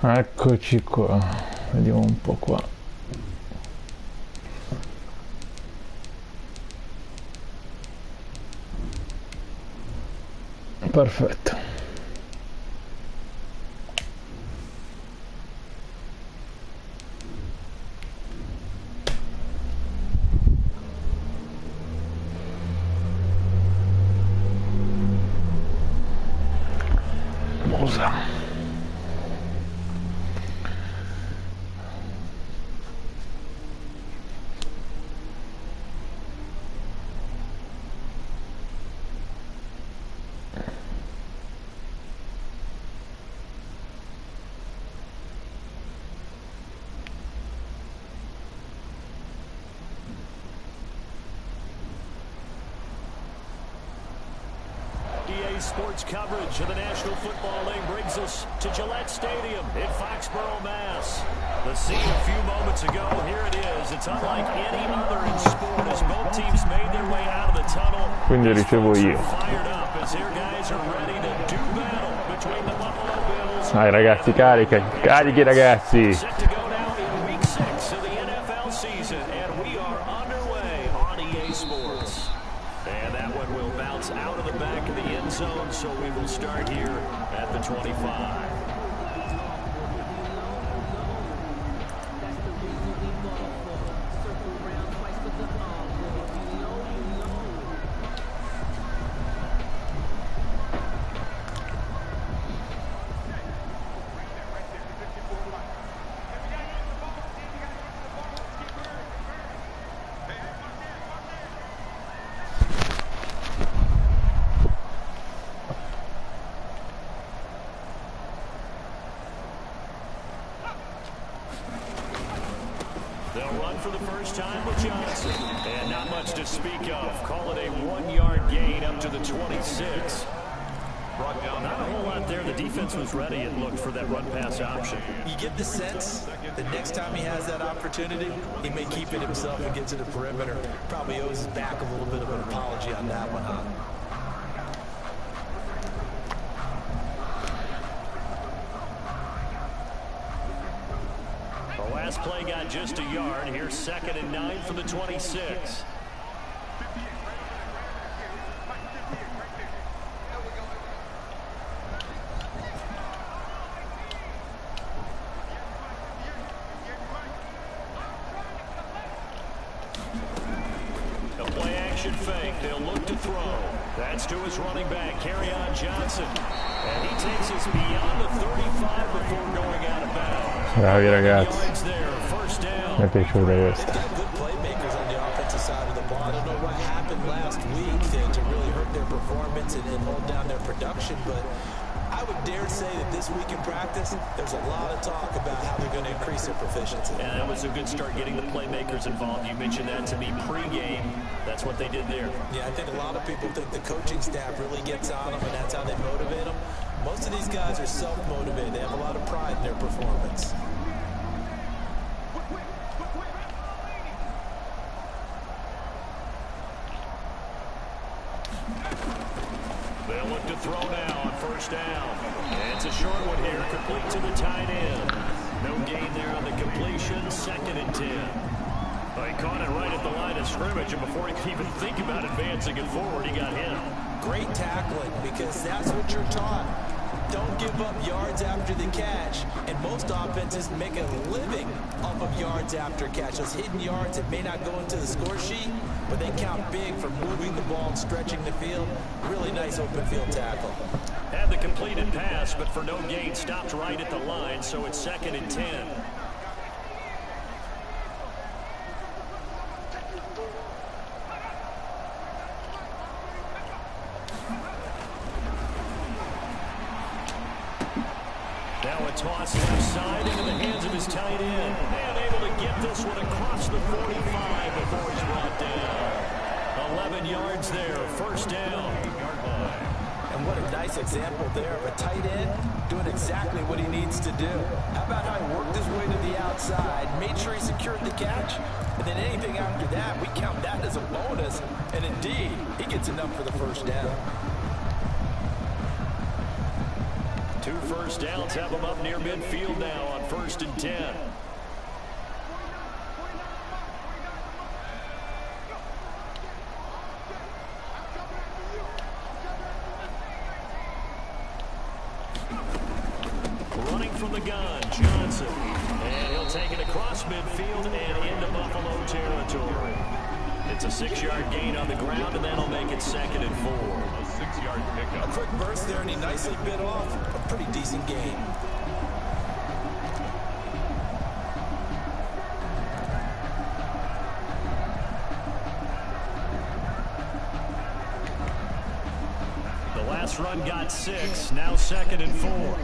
Eccoci qua, vediamo un po' qua. Perfetto. Musa. Sports coverage of the National Football League brings us to Gillette Stadium in Foxborough, Mass. The scene a few moments ago, here it is. It's unlike any other in sport as both teams made their way out of the tunnel. Quindi ricevo io. Fired up as their guys are ready to do battle between the Buffalo Bills. Dai ragazzi, carichi ragazzi. Set to go now in week 6 of the NFL season, and we are underway on EA Sports. And that one will bounce out of the back of the end zone, so we will start here at the 25. They'll run for the first time with Johnson. And not much to speak of. Call it a 1-yard gain up to the 26. Brought down not a whole lot there. The defense was ready, it looked, for that run-pass option. You get the sense that next time he has that opportunity, he may keep it himself and get to the perimeter. Probably owes his back a little bit of an apology on that one, huh? Last play got just a yard. Here's 2nd and 9 for the 26. The play action fake. They'll look to throw. That's to his running back, Kerryon Johnson. And he takes us beyond the 35 before going out of bounds. Bravi ragazzi, mi è piaciuta questa. Good playmakers on the offensive side of the ball. I don't know what happened last week to really hurt their performance and hold down their production, but I would dare say that this week in practice, there's a lot of talk about how they're going to increase their proficiency. And that was a good start getting the playmakers involved. You mentioned that to me pregame. That's what they did there. Yeah, I think a lot of people think the coaching staff really gets on them, and that's how they motivate them. Most of these guys are self-motivated. They have a lot of pride in their performance. They'll look to throw now on first down. And it's a short one here, complete to the tight end. No gain there on the completion, 2nd and 10. Well, he caught it right at the line of scrimmage, and before he could even think about advancing it forward, he got hit. Great tackling, because that's what you're taught. Don't give up yards after the catch. And most offenses make a living off of yards after catch. Those hidden yards that may not go into the score sheet, but they count big for moving the ball and stretching the field. Really nice open field tackle. Had the completed pass, but for no gain, stopped right at the line, so it's 2nd and 10. Now a toss left side into the hands of his tight end. And able to get this one across the 45 before he's brought down. 11 yards there, first down. And what a nice example there of a tight end doing exactly what he needs to do. How about how he worked his way to the outside, made sure he secured the catch, and then anything after that, we count that as a bonus. And indeed, he gets enough for the first down. 2 first downs have them up near midfield now on 1st and 10. Running from the gun, Johnson. And he'll take it across midfield and into Buffalo territory. It's a 6-yard gain on the ground, and that'll make it 2nd and 4. A 6-yard pickup. A quick burst there, and he nicely bit off a pretty decent gain. The last run got 6, now 2nd and 4.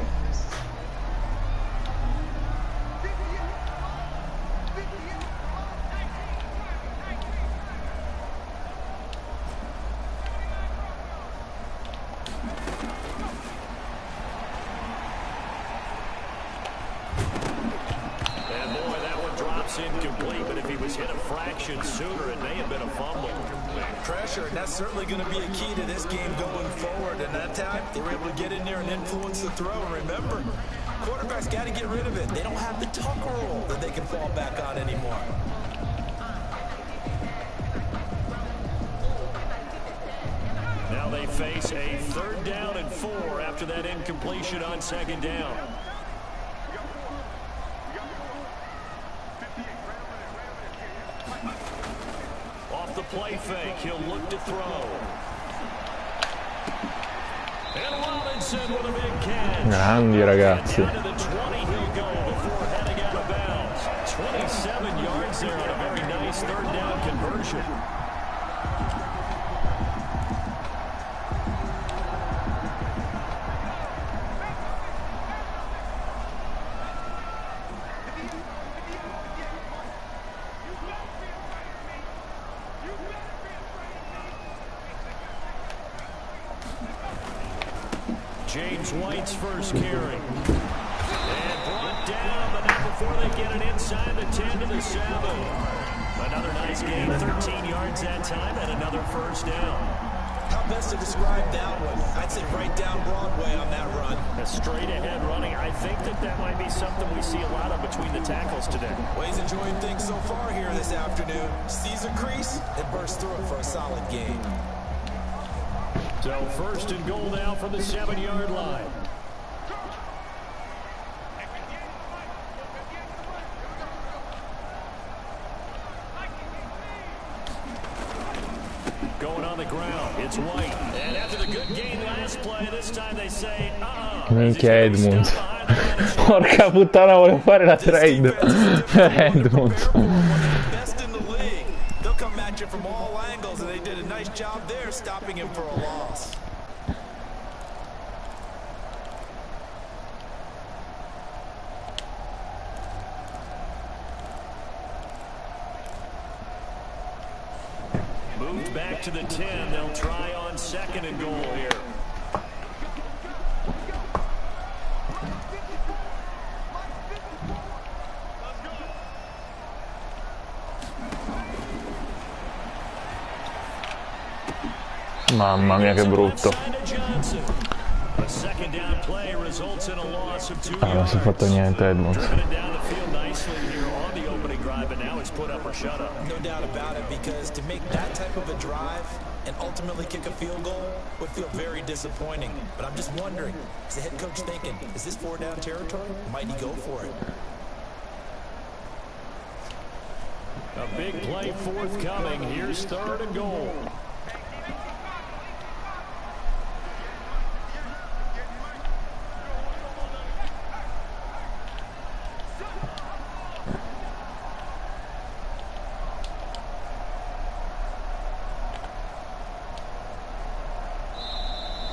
Incomplete, but if he was hit a fraction sooner, it may have been a fumble. Pressure, and that's certainly going to be a key to this game going forward. And that time, they were able to get in there and influence the throw. And remember, quarterbacks got to get rid of it. They don't have the tuck rule that they can fall back on anymore. Now they face a 3rd down and 4 after that incompletion on 2nd down. Off the play fake, he'll look to throw. And Robinson with a big catch. Grandi ragazzi. Down to the 20 he'll go before heading out of bounds. 27 yards there on a very nice 3rd down conversion. James White's first carry. And brought down, but not before they get it inside the 10 to the 7. Another nice game, 13 yards that time, and another 1st down. How best to describe that one? I'd say right down Broadway on that run. A straight-ahead running. I think that might be something we see a lot of between the tackles today. Well, he's enjoying things so far here this afternoon. Sees a crease and bursts through it for a solid game. So 1st and goal now from the 7-yard line. Going on the ground, it's White. And after the good game last play, this time they say, minchia Edmund. Porca puttana, volevo fare la trade. Edmund. From all angles, and they did a nice job there stopping him for a loss. Moved back to the 10. They'll try on 2nd and goal here. Mamma mia che brutto. Ah, non si è fatto niente Edmund. No doubt about it, because to make that type of a drive and ultimately kick a field goal would feel very disappointing. But I'm just wondering, is the head coach thinking, is this 4-down territory? Might he go for it? A big play forthcoming. Here's 3rd and goal.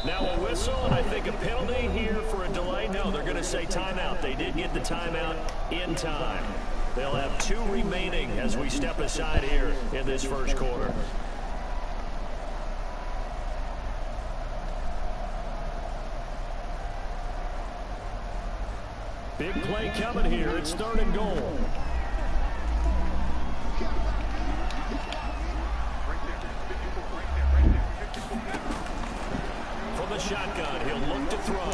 Now a whistle, and I think a penalty here for a delay. No, they're going to say timeout. They did get the timeout in time. They'll have 2 remaining as we step aside here in this 1st quarter. Big play coming here. It's 3rd and goal. From the shotgun, he'll look to throw.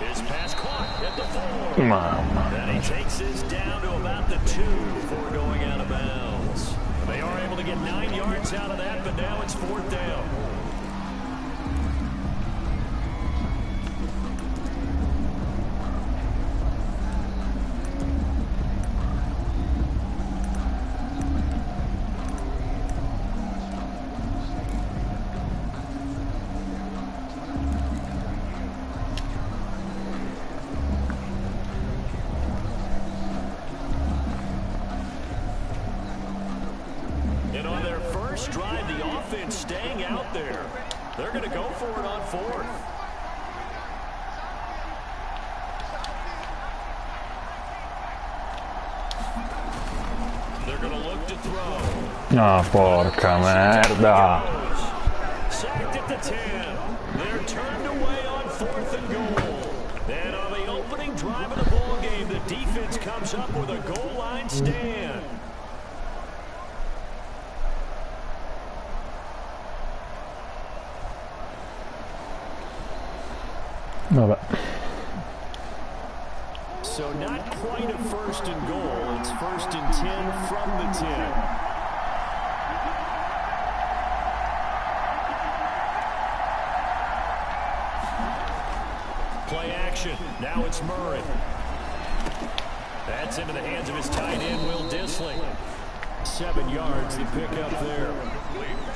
His pass caught at the 4. And he takes this down to about the 2 before going out of bounds. They are able to get 9 yards out of that, but now it's 4th down. And on their first drive, the offense staying out there. They're going to go for it on 4th. They're going to look to throw. No, porca merda. Sacked at the 10. They're turned away on 4th and goal. And on the opening drive of the ball game, the defense comes up with a goal line stand. Vabbè. So not quite a 1st and goal. It's 1st and 10 from the 10. Play action. Now it's Murray. That's into the hands of his tight end, Will Dissly. 7 yards to pick up there.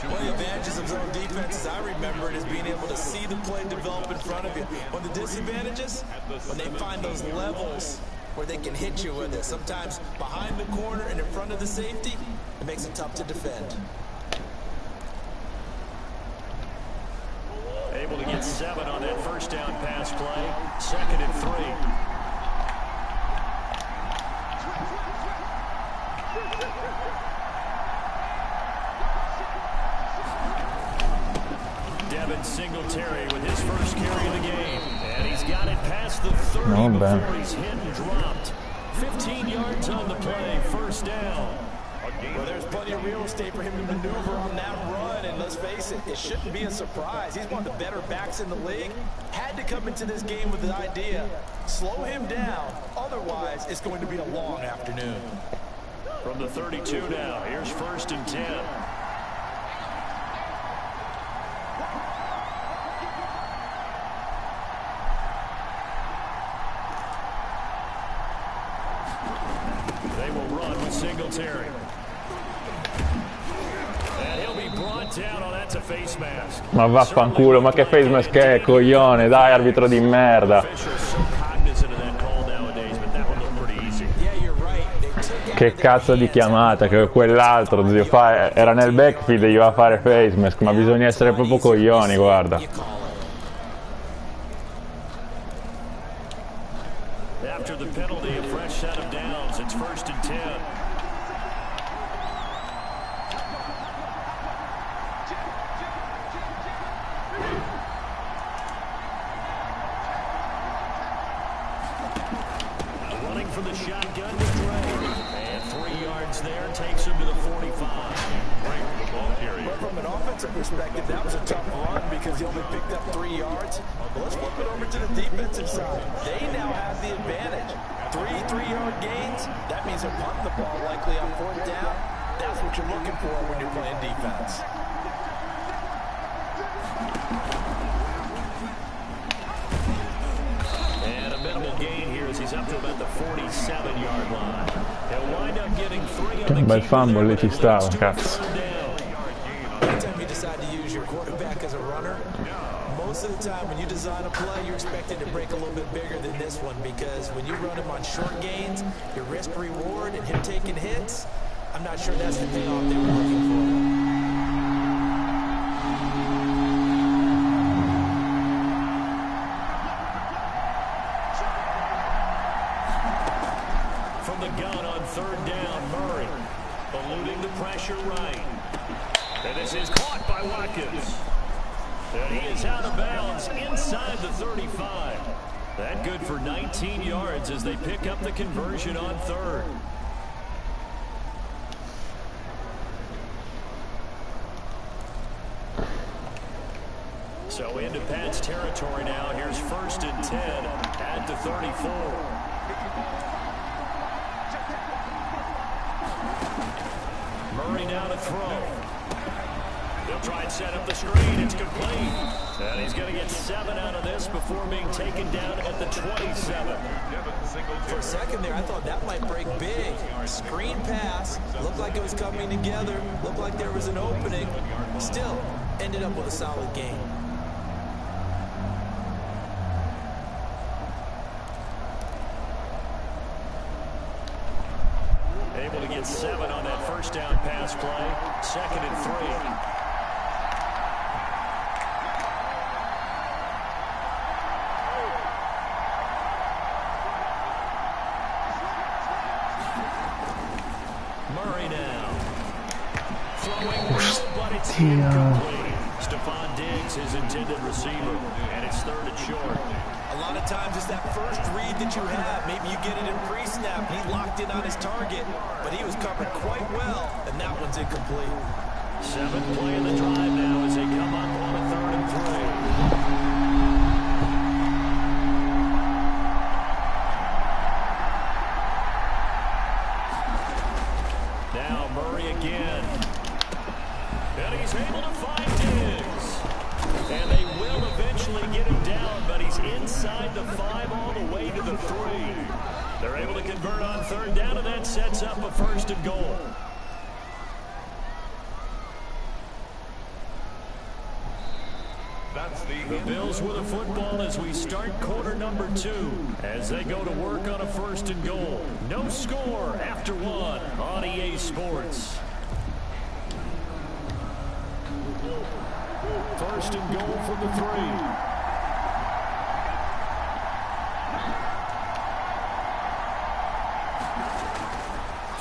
One of the advantages of zone defense, as I remember it, is being able to see the play develop in front of you. One of the disadvantages, when they find those levels where they can hit you with it, sometimes behind the corner and in front of the safety, it makes it tough to defend. Able to get 7 on that 1st down pass play. 2nd and 3. Singletary with his first carry of the game. And he's got it past the 30 before he's hit and dropped. 15 yards on the play, 1st down. Well, there's plenty of real estate for him to maneuver on that run, and let's face it, it shouldn't be a surprise. He's one of the better backs in the league. Had to come into this game with the idea, slow him down, otherwise it's going to be a long afternoon. From the 32 now, here's 1st and 10. Singletary. And he'll be brought down. Oh, that's a face mask. Ma vaffanculo, ma che face mask è, coglione, dai, arbitro di merda. Che cazzo di chiamata, che quell'altro zio fa, era nel backfield e gli va a fare face mask, ma bisogna essere proprio coglioni, guarda. After the penalty, a fresh set of downs. It's 1st and 10. Running from the shotgun with Dre. And 3 yards there takes him to the 45. Great football carry. But from an offensive perspective, that was a tough run because he only picked up 3 yards. But let's flip it over to the defensive side. They now have the advantage. 3 3-yard gains, that means they're punting the ball likely on 4th down. That's what you're looking for when you're playing defense. And a minimal gain here as he's up to about the 47-yard line. He'll wind up getting 3 on the bel fumble lì ci stava, cazzo. Anytime you decide to use your quarterback as a runner, most of the time when you design a play, you're expected to break a little bit bigger than this one because when you run him on short gains, your risk reward and him taking hits, I'm not sure that's the payoff they were looking for. From the gun on 3rd down, Murray eluding the pressure right. And this is caught by Watkins. And he is out of bounds inside the 35. That good for 19 yards as they pick up the conversion on 3rd. So into Pat Giants territory now. Here's 1st and 10 at the 34. Murray now to throw. They'll try and set up the screen. It's complete. And he's going to get 7 out of this before being taken down at the 27. For a second there, I thought that might break big. Screen pass. Looked like it was coming together. Looked like there was an opening. Still, ended up with a solid game. Able to get 7 on that first down pass play. 2nd and 3. Stephon Diggs, his intended receiver, and it's 3rd and short. A lot of times it's that first read that you have. Maybe you get it in pre-snap. He locked in on his target, but he was covered quite well, and that one's incomplete. 7th play in the drive now as they come up on a 3rd and 3. Now Murray again. And he's able to find Diggs. And they will eventually get him down, but he's inside the 5 all the way to the 3. They're able to convert on 3rd down, and that sets up a 1st and goal. The Bills with a football as we start quarter number 2 as they go to work on a 1st and goal. No score after 1 on EA Sports. 1st and goal from the 3.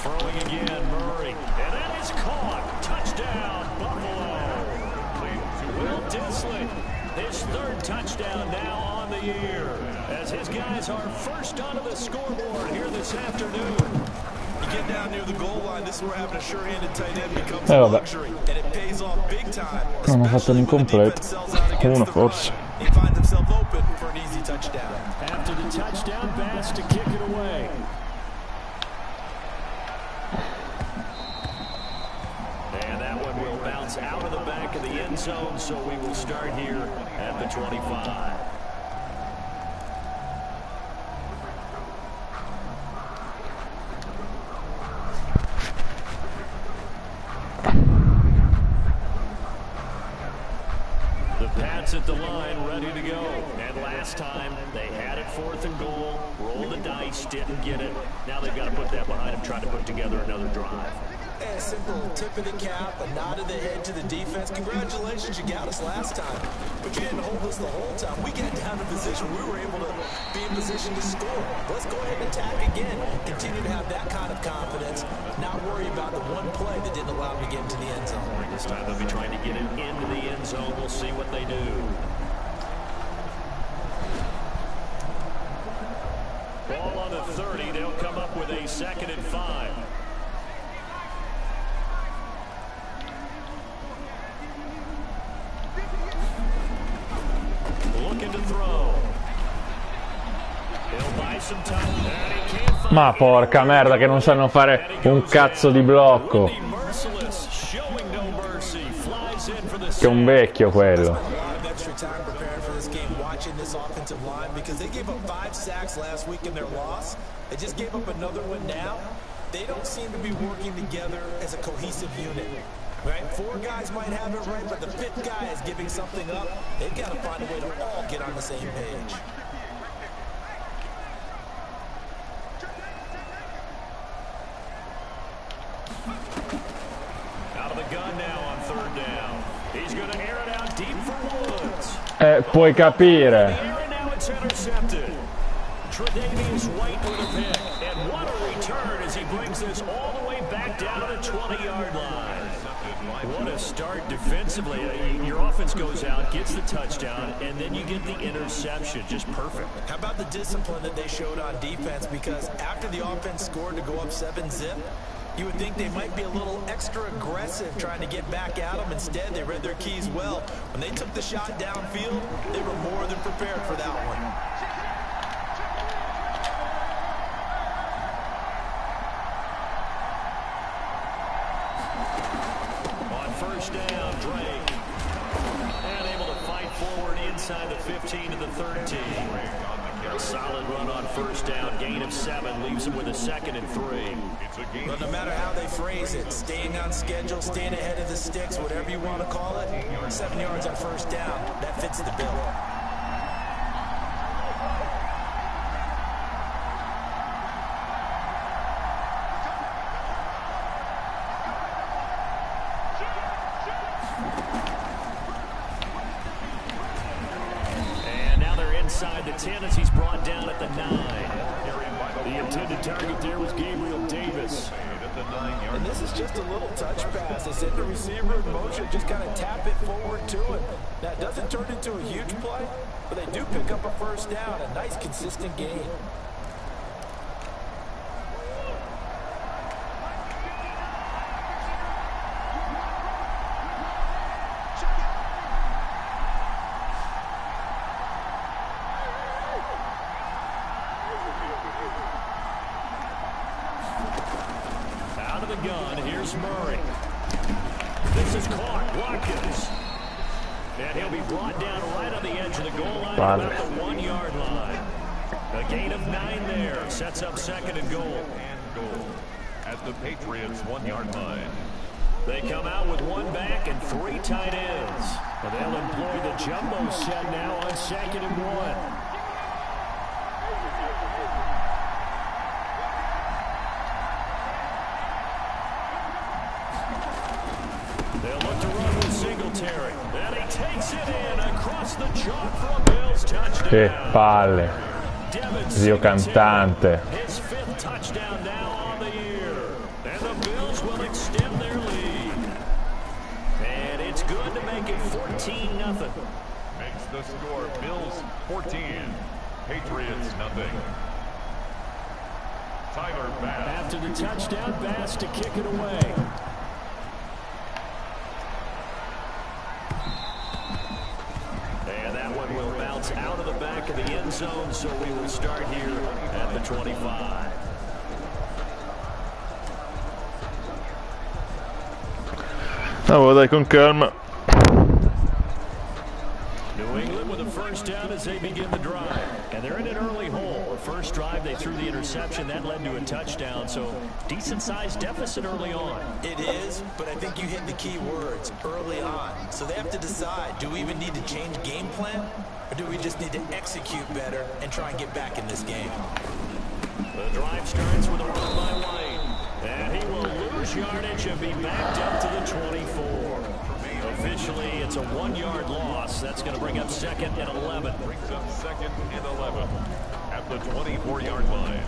Throwing again, Murray. And that is caught. Touchdown, Buffalo. Will Disley, his 3rd touchdown now on the year, as his guys are first onto the scoreboard here this afternoon. You get down near the goal line, this is where having a sure-handed tight end becomes a luxury, and it pays off big time. Non ho fatto l'incompleto. Uno forse. He finds himself open for an easy touchdown. After the touchdown pass to kick it away. And that one will bounce out of the back of the end zone, so we will start here at the 25. At the line, ready to go. And last time, they had it 4th and goal, rolled the dice, didn't get it. Now they've got to put that behind them, trying to put together another drive. A simple tip of the cap, a nod of the head to the defense. Congratulations, you got us last time. But you didn't hold us the whole time. We got down in position. We were able to be in position to score. Let's go ahead and attack again. Continue to have that kind of confidence. Not worry about the one play that didn't allow them to get into the end zone. This time they'll be trying to get him into the end zone. We'll see what they do. Ball on the 30. They'll come up with a 2nd and 5. Looking to throw. He'll buy some time. Ma porca merda che non sanno fare un cazzo di blocco. Che un vecchio quello. Because they gave up 5 sacks last week in their loss. They just gave up another one now. They don't seem to be working together as a cohesive unit. Right? 4 guys might have it right, but the 5th guy is giving something up. They've got to find a way to all get on the same page. Out of the gun now on 3rd down. He's going to air it out deep for Woods. Puoi capire. Intercepted. Tre'Davious White with a pick, and what a return as he brings this all the way back down to the 20-yard line. What a start defensively. Your offense goes out, gets the touchdown, and then you get the interception. Just perfect. How about the discipline that they showed on defense? Because after the offense scored to go up 7-zip, You would think they might be a little extra aggressive trying to get back at them. Instead, they read their keys well. When they took the shot downfield, they were more than prepared for that one. On first down, Drake. And able to fight forward inside the 15 to the 13. A solid run on first down, gain of 7, leaves him with a 2nd and 3. But no matter how they phrase it, staying on schedule, staying ahead of the sticks, whatever you want to call it, 7 yards on first down, that fits the bill. Inside the 10 as he's brought down at the 9. The intended target there was Gabriel Davis. And this is just a little touch pass. They send the receiver in motion, just kind of tap it forward to him. Now, it doesn't turn into a huge play, but they do pick up a first down, a nice consistent gain. Gun. Here's Murray. This is caught. Watkins. And he'll be brought down right on the edge of the goal line about the 1-yard line. A gain of 9 there. Sets up 2nd and goal. And goal at the Patriots' 1-yard line. They come out with 1 back and 3 tight ends. And they'll employ the jumbo set now on 2nd and 1. And he takes it in across the chalk for a Bills touchdown. Che palle. Zio cantante. His 5th touchdown now on the year. And the Bills will extend their lead. And it's good to make it 14-0. Makes the score Bills 14, Patriots nothing. Tyler Bass. After the touchdown, Bass to kick it away. Out of the back of the end zone, so we will start here at the 25. Oh, dai, con calma. New England with a first down as they begin the drive. And they're in an early hole. The first drive, they threw the interception. That led to a touchdown, so decent-sized deficit early on. It is, but I think you hit the key words, early on. So they have to decide, do we even need to change game plan? Or do we just need to execute better and try and get back in this game? The drive starts with a run by White. And he will lose yardage and be backed up to the 24. Officially, it's a 1-yard loss. That's going to bring up 2nd and 11. Brings up 2nd and 11 at the 24-yard line.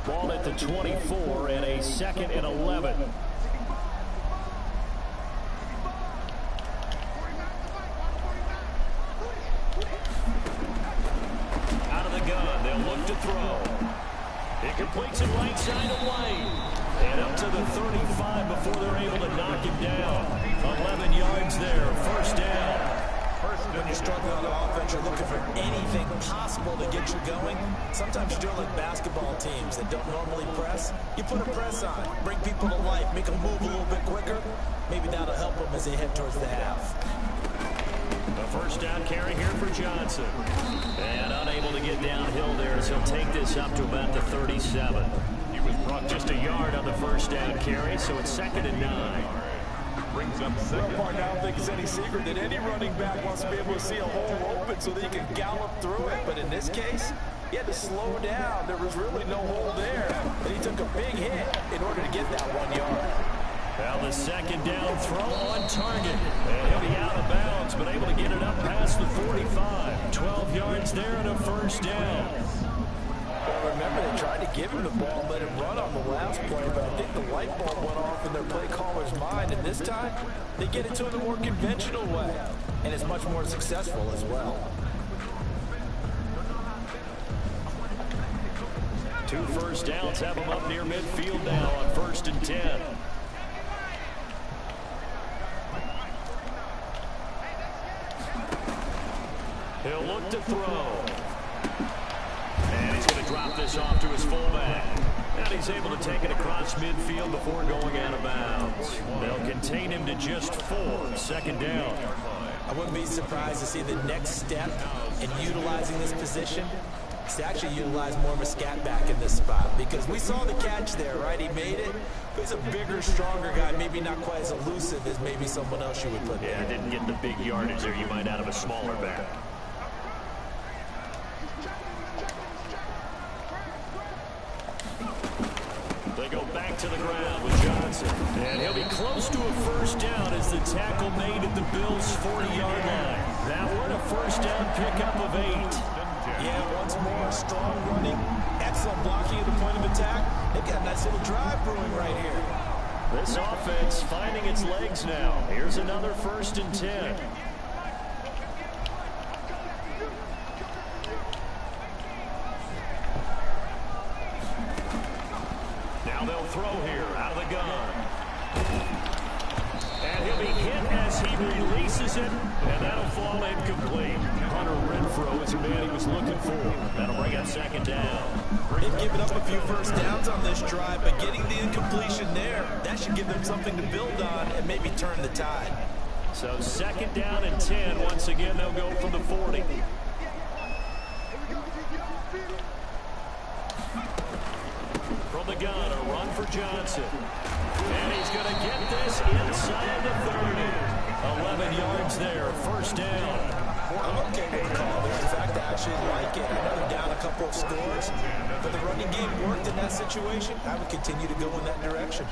Ball at the 24 and a 2nd and 11. Out of the gun, they'll look to throw. It completes it right side of White. And up to the 35 before they're able to knock him down. 11 yards there, first down. When you're struggling on offense, you're looking for anything possible to get you going. Sometimes you're doing like basketball teams that don't normally press. You put a press on, bring people to life, make them move a little bit quicker. Maybe that'll help them as they head towards the half. A first down carry here for Johnson. And unable to get downhill there, so he'll take this up to about the 37. He was brought just a yard on the first down carry, so it's 2nd and 9. Brings up 2nd. Part, I don't think it's any secret that any running back wants to be able to see a hole open so that he can gallop through it. But in this case, he had to slow down. There was really no hole there. And he took a big hit in order to get that 1 yard. Well, the 2nd down throw on target. And he'll be out of bounds, but able to get it up past the 45. 12 yards there and a first down. Well, remember, they tried to give him the ball and let him run on the last play, but I think the light bulb went off in their play caller's mind, and this time they get it to him the more conventional way, and it's much more successful as well. 2 first downs have him up near midfield now on 1st and 10. He'll look to throw. And he's going to drop this off to his fullback. And he's able to take it across midfield before going out of bounds. They'll contain him to just 4. 2nd down. I wouldn't be surprised to see the next step in utilizing this position is to actually utilize more of a scat back in this spot, because we saw the catch there, right? He made it. He's a bigger, stronger guy, maybe not quite as elusive as maybe someone else you would put there. Yeah, didn't get the big yardage there you might out of a smaller back. They go back to the ground with Johnson. And he'll be close to a 1st down as the tackle made at the Bills' 40-yard line. That one a 1st down pickup of 8. Yeah, once more, strong running, excellent blocking at the point of attack. They've got a nice little drive brewing right here. This offense finding its legs now. Here's another 1st and 10. Now they'll throw here out of the gun. And he'll be hit as he releases it, and that'll fall incomplete. Hunter Renfrow is the man he was looking for. That'll bring up 2nd down. They've given up a few first downs on this drive, but getting the incompletion there, that should give them something to build on and maybe turn the tide. So 2nd down and 10. Once again, they'll go from the 40. From the gun, a run for Johnson. And he's going to get this inside the 30. 11 yards there, 1st down. I'm okay with the call there. In fact, I actually like it. I know they're down a couple of scores, but the running game worked in that situation. I would continue to go in that direction.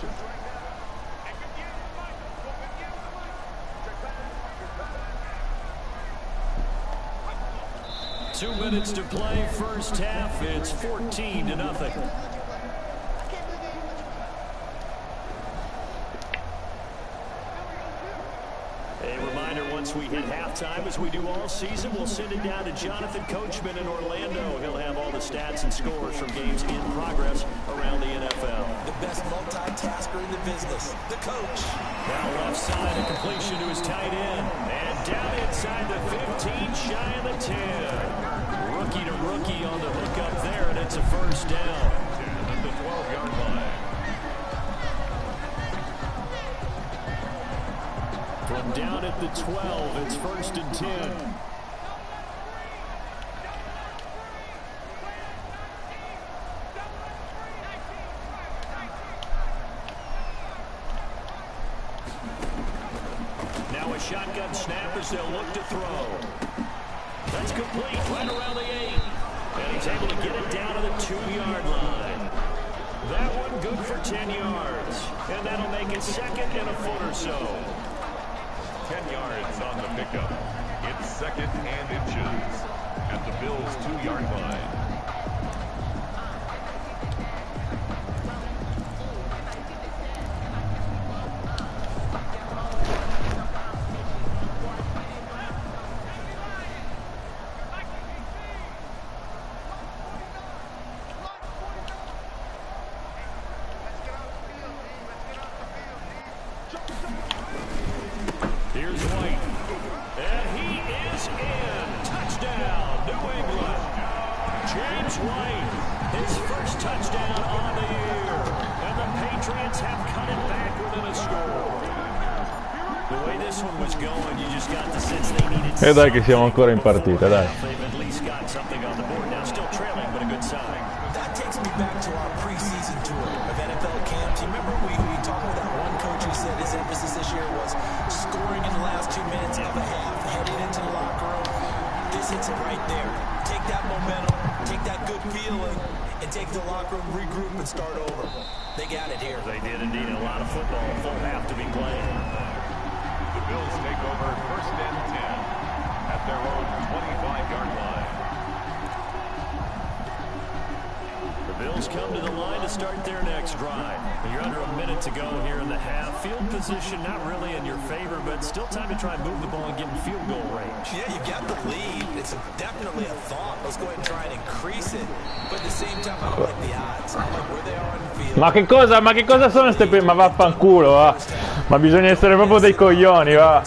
Two minutes to play, 1st half. It's 14-0. A reminder, once we hit halftime, as we do all season, we'll send it down to Jonathan Coachman in Orlando. He'll have all the stats and scores from games in progress around the NFL. The best multitasker in the business, the coach. Now left side, a completion to his tight end. And down inside the 15, shy of the 10. Rookie to rookie on the hook up there, and it's a 1st down. At the 12-yard line. From down at the 12, it's 1st and 10. Now a shotgun snap as they'll look to throw. That's complete right around the 8. And he's able to get it down to the 2-yard line. That one good for 10 yards. And that'll make it 2nd and a foot or so. 10 yards on the pickup. It's 2nd and inches at the Bills' 2-yard line. Here's White. And he is in. Touchdown, New England. James White, his 1st touchdown on the year. And the Patriots have cut it back within a score. The way this one was going, you just got the sense they needed. E dai che siamo ancora in partita, dai. They've at least got something on the board. Now still trailing, but a good sign. That takes me back to our preseason tour of NFL camps. You remember we talked with that one coach who said his emphasis this year was scoring in the last 2 minutes of a half, heading into the locker room. This hits it right there. Take that momentum, take that good feeling, and take the locker room, regroup, and start over. They got it here. They did indeed. A lot of football. Full half to be played. The Bills take over 1st and 10 at their own 25-yard line. The Bills come to start their next drive. You're under a minute to go here in the half. Field position not really in your favor, but still time to try and move the ball and get in field goal range. Yeah, you got the lead. It's definitely a thought. Let's go ahead and try and increase it. But at the same time, I don't like the odds. I like where they are in the field. Ma che cosa sono ste ma vaffanculo, va. Ma bisogna essere proprio dei coglioni, va.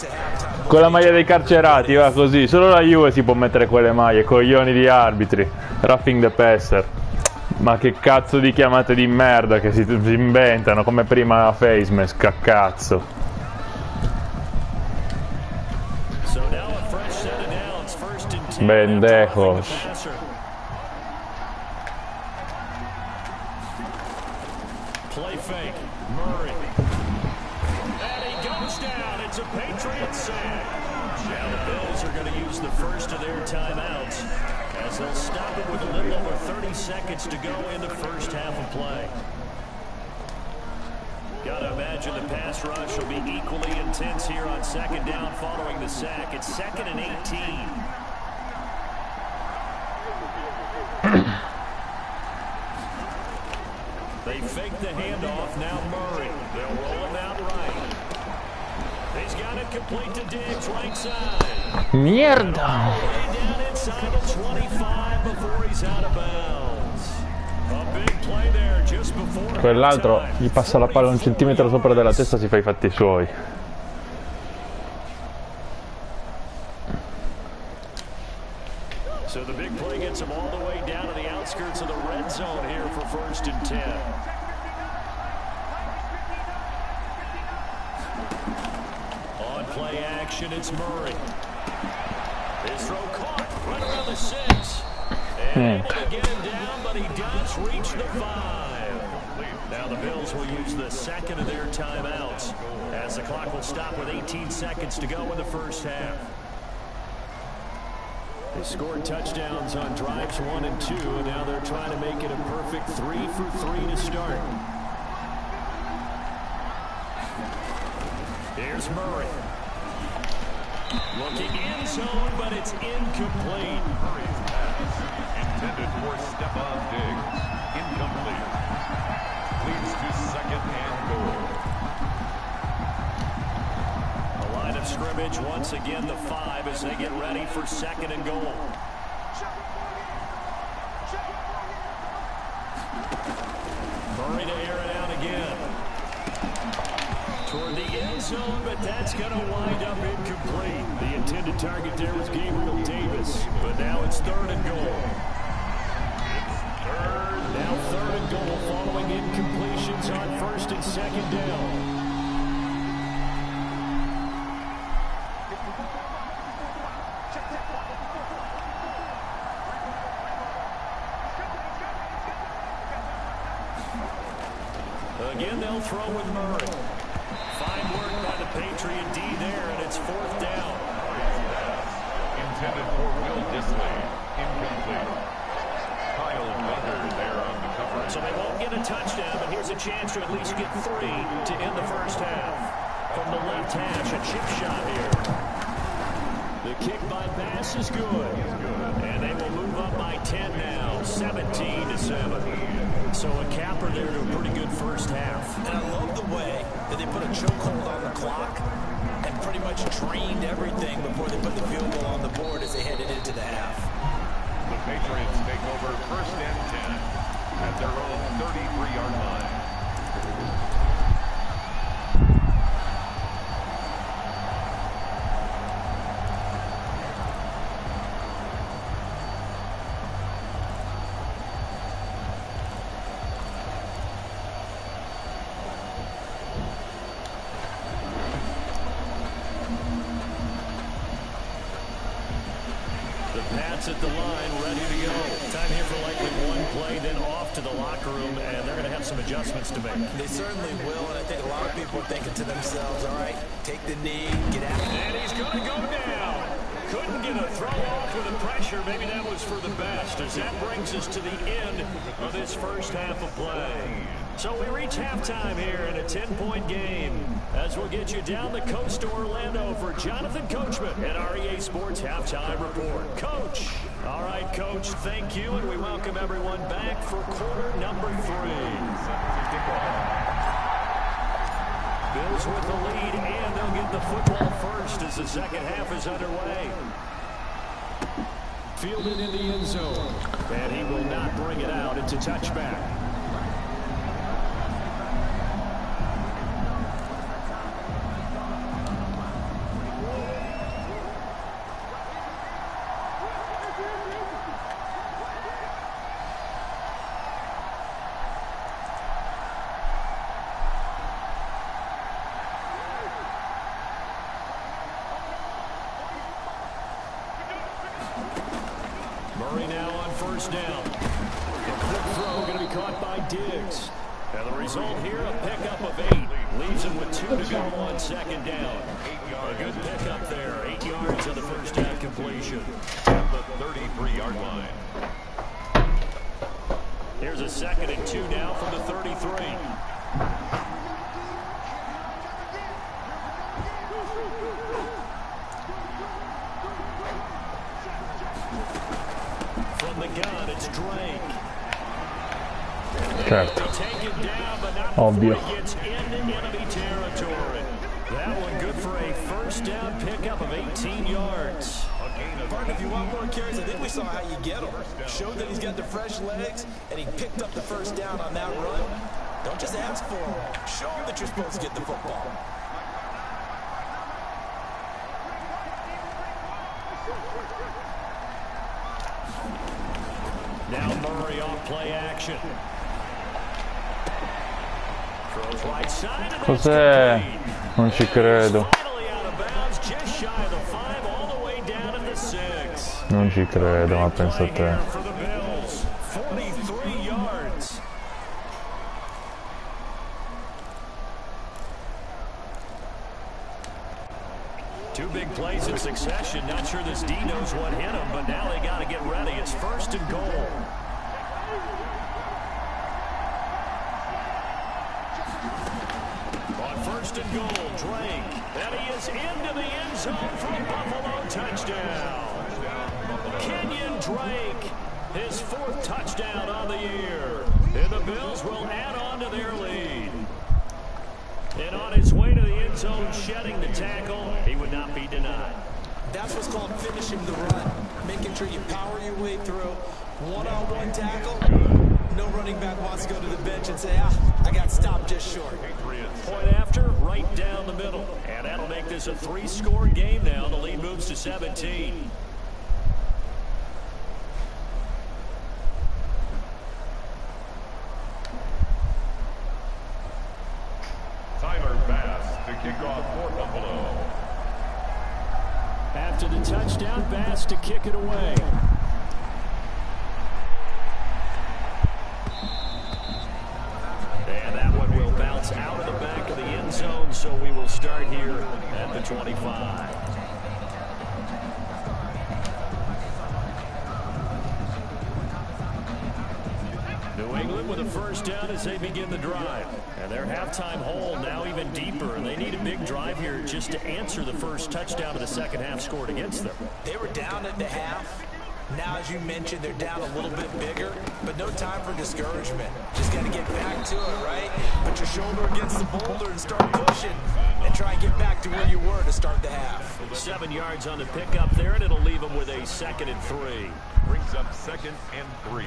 Con la maglia dei carcerati, va, così. Solo la Juve si può mettere quelle maglie, coglioni di arbitri. Roughing the passer. Ma che cazzo di chiamate di merda che si inventano, come prima la face mask, a cazzo. Bendejos. Play fake. Murray. And he goes down. It's a Patriot sack. Now the Bills are going to use the first of their timeouts as they'll stop it with a little over 30 seconds to go in the first half of play. Got to imagine the pass rush will be equally intense here on second down following the sack. It's 2nd and 18. They fake the handoff. Now Murray. They'll roll him out right. He's got it complete to Diggs, right side. Mierda. Down inside the 25 before he's out of bounds. A big play there just before. Quell'altro gli passa la palla un centimetro sopra della testa, si fa i fatti suoi. So the big play gets him all the way down to the outskirts of the red zone here for 1st and 10. On play action, it's Murray. His throw caught right around the 6. And able to get him down, but he does reach the 5. Now the Bills will use the second of their timeouts as the clock will stop with 18 seconds to go in the first half. They scored touchdowns on drives 1 and 2, and now they're trying to make it a perfect 3 for 3 to start. Here's Murray. Looking in zone, but it's incomplete. Murray's pass intended for Stephon Diggs. Incomplete. Leads to 2nd and goal. Line of scrimmage once again the 5 as they get ready for 2nd and goal. Murray to air it out again. Toward the end zone, but that's going to wind up incomplete. The intended target there was Gabriel Davis, but now it's 3rd and goal. Now 3rd and goal following incompletions on 1st and 2nd down. Again, they'll throw with Murray. Fine work by the Patriot D there, and it's 4th down. Intended for Will Disley. Incomplete. Kyle Bender there on the cover. So they won't get a touchdown, but here's a chance to at least get 3 to end the first half. From the left hash, a chip shot here. The kick by Bass is good. And they will move up by 10 now, 17-7. So a capper there to a pretty good first half. And I love the way that they put a chokehold on the clock and pretty much drained everything before they put the field goal on the board as they headed into the half. The Patriots take over 1st and 10 at their own 33-yard line. At the line, ready to go. Time here for likely one play, then off to the locker room, and they're going to have some adjustments to make. They certainly will, and I think a lot of people are thinking to themselves, all right, take the knee, get out. And he's going to go down. Couldn't get a throw off with the pressure. Maybe that was for the best, as that brings us to the end of this first half of play. So we reach halftime here in a 10-point game as we'll get you down the coast to Orlando for Jonathan Coachman and our EA Sports Halftime Report. Coach. All right, Coach, thank you, and we welcome everyone back for quarter number 3. Bills with the lead, and they'll get the football first as the second half is underway. Fielded in the end zone, and he will not bring it out. It's a touchback. Murray now on first down. A quick throw going to be caught by Diggs. And the result here, a pickup of 8. Leaves him with 2 to go on second down. A good pickup there. 8 yards on the first down completion. At the 33-yard line. Here's a 2nd and 2 now from the 33. From the gun, it's Drake. Certo. Ovvio. Ovvio. Gets into enemy territory. That one good for a first down pickup of 18 yards. Martin, if you want more carries, I think we saw how you get him. Showed that he's got the fresh legs, and he picked up the first down on that run. Don't just ask for him. Show him that you're supposed to get the football. Now Murray off play action. Throws right side. Cos'è? Non ci credo. Finally out of bounds, just shy of the 5, all the way down to the 6. Non ci credo, ma pensa a te. For the Bills, 43 yards. Two big plays in succession. Not sure this D knows what hit him, but now they got to get ready. It's 1st and goal. On 1st and goal, Drake. And he is into the end zone for a Buffalo touchdown. Kenyon Drake, his 4th touchdown on the year. And the Bills will add on to their lead. And on his way to the end zone, shedding the tackle, he would not be denied. That's what's called finishing the run. Making sure you power your way through. One-on-one tackle. No running back wants to go to the bench and say, I got stopped just short. Point after, right down the middle. And that'll make this a 3-score game now. The lead moves to 17. To kick off for Buffalo. After the touchdown, Bass to kick it away. And that one will bounce out of the back of the end zone, so we will start here at the 25. New England with a first down as they begin the drive. And their halftime hole now even deeper. And they need a big drive here just to answer the first touchdown of the second half scored against them. They were down at the half. Now, as you mentioned, they're down a little bit bigger, but no time for discouragement. Just got to get back to it, right? Put your shoulder against the boulder and start pushing and try and get back to where you were to start the half. 7 yards on the pickup there, and it'll leave them with a 2nd and 3. Brings up 2nd and 3.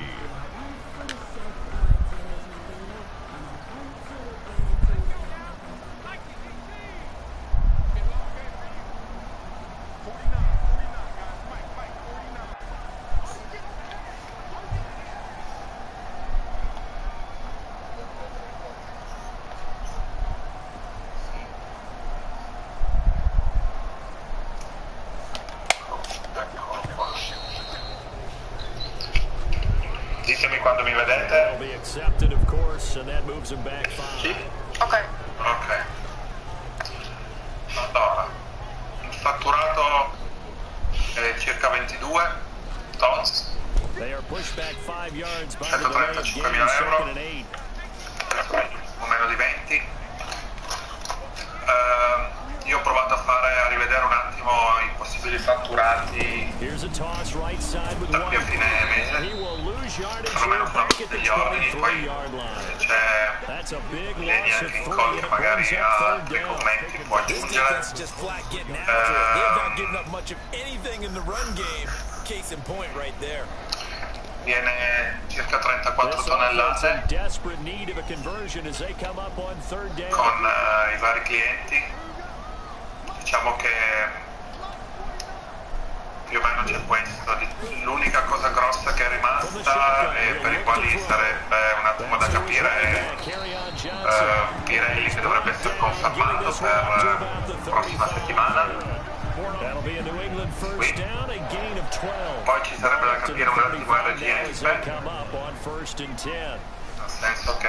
Ditemi quando mi vedete. That'll be accepted, of course, and that moves him back 5. Sì? Ok. Allora, il fatturato è circa 22 tons. They are pushed back 5 yards by the delay of game, 135.000 euro. 2nd and 8. fatturati Here's a toss right side with da qui a 1. fine mese, He will lose yardage perlomeno here stanno back at the degli ordini, poi 23-yard line. se c'è That's a big Leni loss of anche in 3 call and che it magari brings up ha third dei down. commenti può This aggiungere. defense is just flat getting after it. They have not given up much of anything in the run game. Case in point right there. Viene circa 34 This offense in tonnellate desperate need of a conversion as they come up on third down. con i vari clienti. Diciamo che più o meno c'è questo. L'unica cosa grossa che è rimasta e per i quali sarebbe un attimo da capire è Pirelli, che dovrebbe essere confermato per la prossima settimana. That'll be a New England first down, a gain of 12. Poi ci sarebbe da capire un attimo il As they RGS, come up on first and 10. nel senso che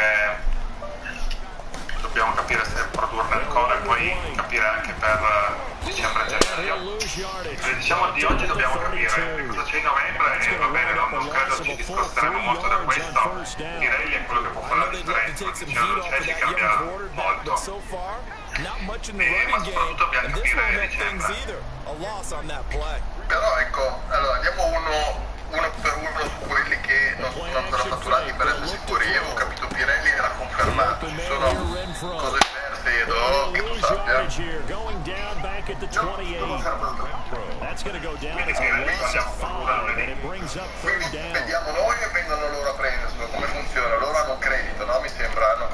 dobbiamo capire se produrne ancora e poi capire anche per dicembre e gennaio. Le diciamo di oggi dobbiamo capire cosa c'è in novembre e va bene, non credo ci discosteremo molto da questo. Pirelli è quello che può fare la differenza, la decisione non c'è, ci cambia molto. Ma soprattutto dobbiamo capire dicembre. Però ecco, allora andiamo uno per uno su quelli che non sono ancora fatturati per essere sicuri. Io ho capito Pirelli era confermato, ci sono cose diverse Edo, che tu sappia. Quindi Pirelli quando produrre lunedì. Quindi vediamo noi e vengono loro a prenderselo, come funziona? Loro hanno credito, no? Mi sembra, hanno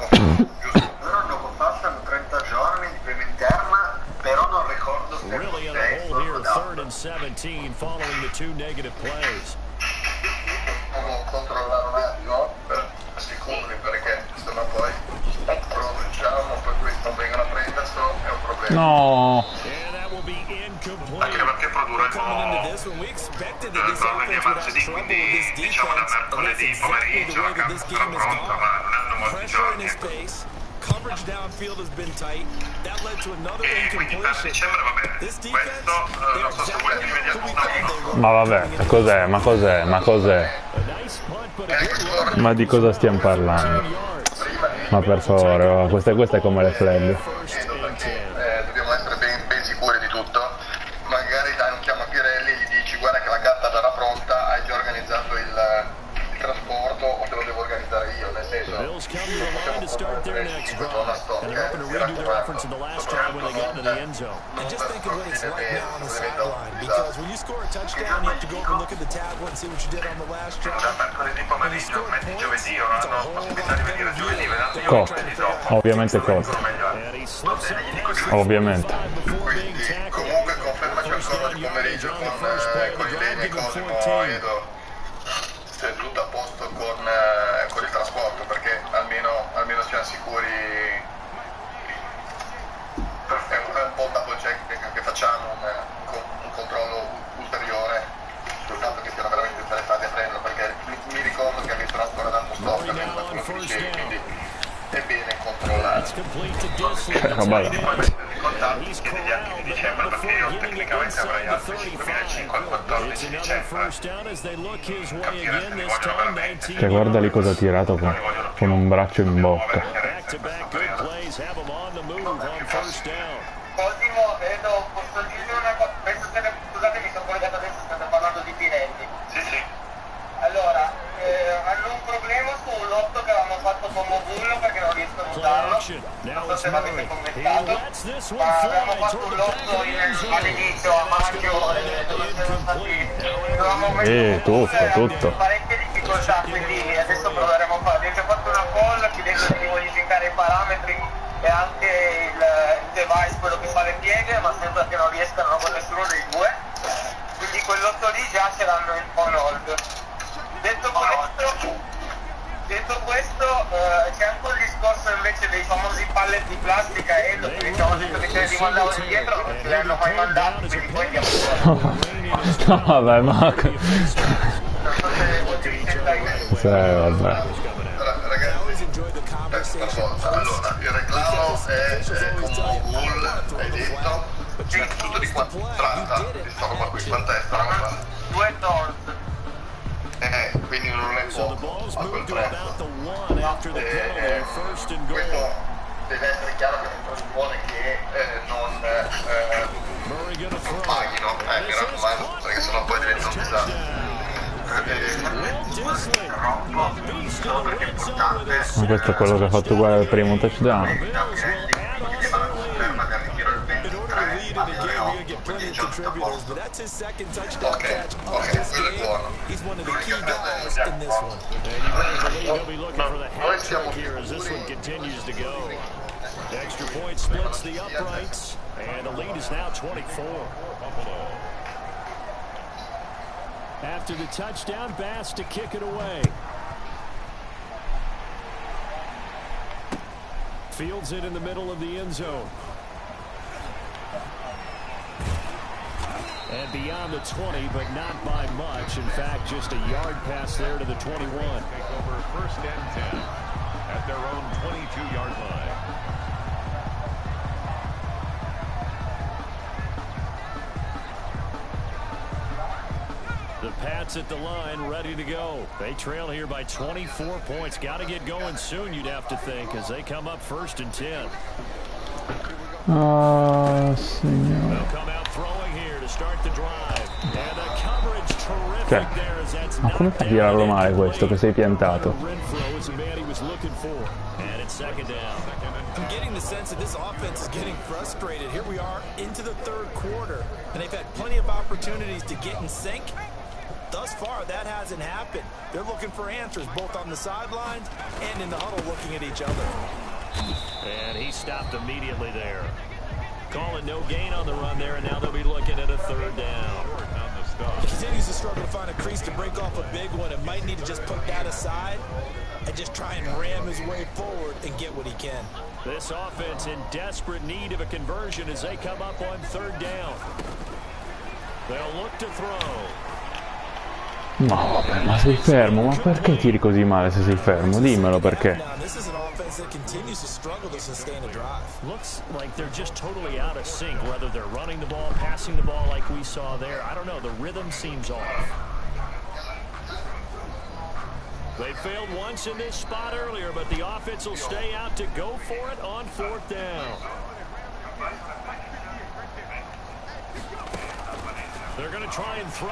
giusto? Loro hanno passano 30 giorni di prima interna, però non ricordo se Really in a hole here, third and 17, following the 2 negative plays. Devo controllare un attimo per sicuri, perché sennò poi provinciamo, poi questi non vengono a prenderselo, è un problema. No. And that will be incomplete. Anche perché produrremo tornei a martedì, quindi diciamo da mercoledì pomeriggio la campo sarà pronta, ma non hanno molti giorni. Coverage downfield has been tight. That led to another E quindi per incompletion. dicembre va bene. This Questo defense, non so se volete immediato uno. Ma vabbè, cos'è? Ma cos'è? Ma cos'è? Nice punt, but a good run. Ma di cosa stiamo parlando? Ma per favore, oh, questa è come le flag. First and 10. Dobbiamo essere ben sicuri di tutto. Magari dai un chiamo a Pirelli e gli dici guarda che la gatta già era pronta, hai già organizzato il trasporto o te lo devo organizzare io, nel senso Bills come to the line to start their next drive, and they're hoping to redo their efforts in the last drive when they got into the end zone. And just think of what it's like now on the sideline, because when you score a touchdown, you have to go over and look at the tablet and see what you did on the last drive. Da mercoledì pomeriggio, metti giovedì, ora hanno possibilità di venire giovedì, vedete io Costa. giovedì dopo. Ovviamente costa. And he slips up past Ovviamente. before being quindi tackled. comunque confermaci ancora di pomeriggio con i Leni e Cosimo Edo, se è tutto a posto con il trasporto, perché almeno siamo sicuri. È un po' un double check che facciamo, un controllo ulteriore sul fatto che siano veramente interessati a prenderlo, perché mi ricordo che avessero ancora dato stop quindi è bene controllare. It's complete to Disley. Che roba là. Poi mettere i contatti chiedi anche di dicembre, perché io tecnicamente avrei altri 5.500 al 14 It's another dicembre. first down as they look his way Capire se again, li this vogliono time veramente. 19 Cioè guarda lì cosa ha tirato con un braccio in bocca. Back-to-back good plays have them on the move on first down. Cosimo, Edo, posso dire una cosa? Scusate, mi sono collegato adesso, state parlando di Pirelli. Sì, sì. Allora, hanno un problema sull'8 che avevamo fatto con Mogullo perché non riescono a usarlo. Action. Non Now so it's se l'avete Murray. He commentato. lets this one Ma avevamo fly fatto toward un the back lotto of the end zone. all'inizio, a maggio, dove siamo stati... Dovevamo tutto. parecchie difficoltà, quindi adesso proveremo a fare. Abbiamo fatto una call chiedendo di modificare i parametri e anche il device, quello che fa le pieghe, ma sembra che non riescano con nessuno dei due. Quindi quell'otto lì già ce l'hanno on hold. Detto questo, c'è anche un discorso invece dei famosi pallet di plastica e perché abbiamo detto che ce li mandavano indietro, non ce li hanno mai mandati, quindi poi andiamo fuori. No, vabbè, ma... Non so se vuol dire che stai Sì, vabbè. Ragazzi, allora, il reclamo è con Mogul, hai detto, innanzitutto di quanto tratta questa roba qui, quant'è sta roba? 2 tons. Quindi non è So the poco ball's a quel moved to prezzo. about the 1 after the penalty, first and Questo goal. deve essere chiaro che non presuppone che non Murray gonna throw. paghino, mi raccomando, perché sennò poi diventa un disastro. Solo perché è importante. Ma questo è quello che ha fatto uguale al primo touchdown. Ok, quello è buono. Noi siamo Extra point splits the uprights, and the lead is now 24. After the touchdown, Bass to kick it away. Fields it in the middle of the end zone. And beyond the 20, but not by much. In fact, just a yard pass there to the 21. Take over first and 10 at their own 22-yard line. The Pats at the line, ready to go. They trail here by 24 points. Got to get going soon, you'd have to think, as they come up first and 10. Oh, signore. They'll come out throwing here to start the drive. And the coverage terrific there as that's Ma come fai a tirarlo male questo che sei piantato? Renfro is the man he was looking for. And it's second down. I'm getting the sense that this offense is getting frustrated. Here we are into the third quarter, and they've had plenty of opportunities to get in sync. Thus far, that hasn't happened. They're looking for answers both on the sidelines and in the huddle looking at each other. And he stopped immediately there. Calling no gain on the run there, and now they'll be looking at a third down. He continues to struggle to find a crease to break off a big one and might need to just put that aside and just try and ram his way forward and get what he can. This offense in desperate need of a conversion as they come up on third down. They'll look to throw. No, vabbè, ma sei fermo, ma perché tiri così male se sei fermo? Dimmelo perché. Looks like they're just totally out of sync, whether they're running the ball, passing the ball like we saw there. I don't know, the rhythm seems off. They failed once in this spot earlier, but the offense will stay out to go for it on fourth down. They're going to try and throw.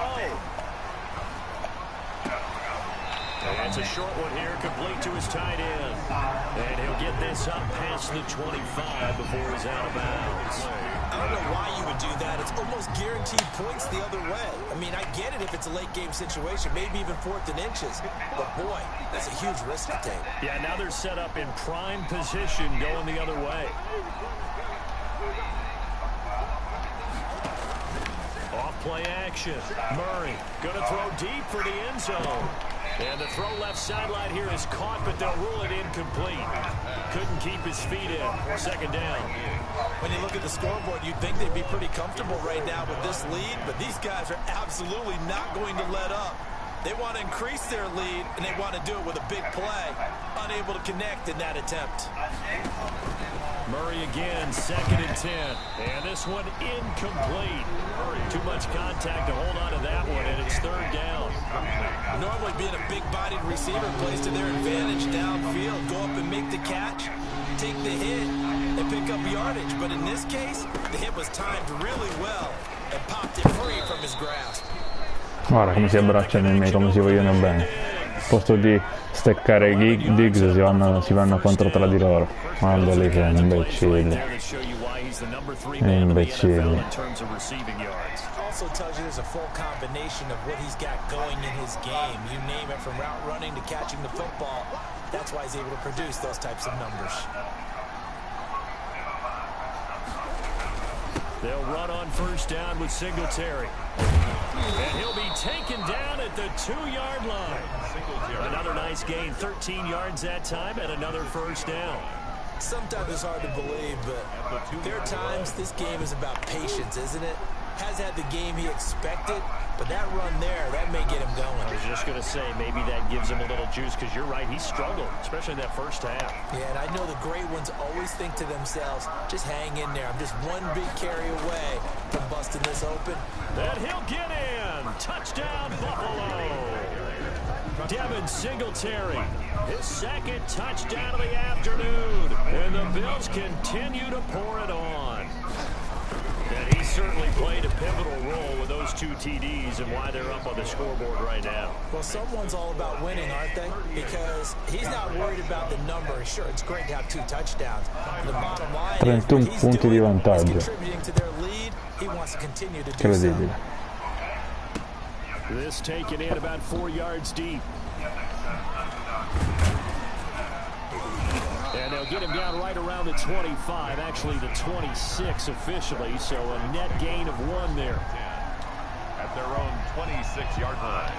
And it's a short one here, complete to his tight end. And he'll get this up past the 25 before he's out of bounds. I don't know why you would do that. It's almost guaranteed points the other way. I mean, I get it if it's a late game situation, maybe even fourth and inches. But boy, that's a huge risk to take. Yeah, now they're set up in prime position going the other way. Off play action. Murray going to throw deep for the end zone. And the throw left sideline here is caught, but they'll rule it incomplete. Couldn't keep his feet in. Second down. When you look at the scoreboard, you'd think they'd be pretty comfortable right now with this lead, but these guys are absolutely not going to let up. They want to increase their lead, and they want to do it with a big play. Unable to connect in that attempt. Murray again, second and 10. And this one incomplete. Too much contact to hold on to that one, and it's third down. Normally being a big-bodied receiver plays to their advantage downfield. Go up and make the catch, take the hit, and pick up yardage. But in this case, the hit was timed really well and popped it free from his grasp. Guarda come si abbracciano i miei, come si vogliono bene. Al posto di steccare i Diggs si vanno contro tra di loro. Guarda lì che imbecilli. Imbecilli. Also tells you there's a full combination of what he's got going in his game. You name it, from route running to catching the football. That's why he's able to produce those types of numbers. They'll run on first down with Singletary. And he'll be taken down at the 2-yard line. Another nice gain, 13 yards that time, and another first down. Sometimes it's hard to believe, but there are times this game is about patience, isn't it? Has had the game he expected, but that run there, that may get him going. I was just going to say, maybe that gives him a little juice, because you're right, he struggled, especially in that first half. Yeah, and I know the great ones always think to themselves, just hang in there. I'm just one big carry away from busting this open. And he'll get in. Touchdown, Buffalo. Devin Singletary, his second touchdown of the afternoon. And the Bills continue to pour it on. And he certainly played a pivotal role with those 2 TDs and why they're up on the scoreboard right now. Well, someone's all about winning, aren't they? Because he's not worried about the number. Sure, it's great to have 2 touchdowns. The bottom line is 31 punti di vantaggio. contributing to their lead. He wants to continue to do so. Incredibile. This taken in about 4 yards deep. And they'll get him down right around the 25, actually the 26 officially, so a net gain of 1 there. At their own 26-yard line.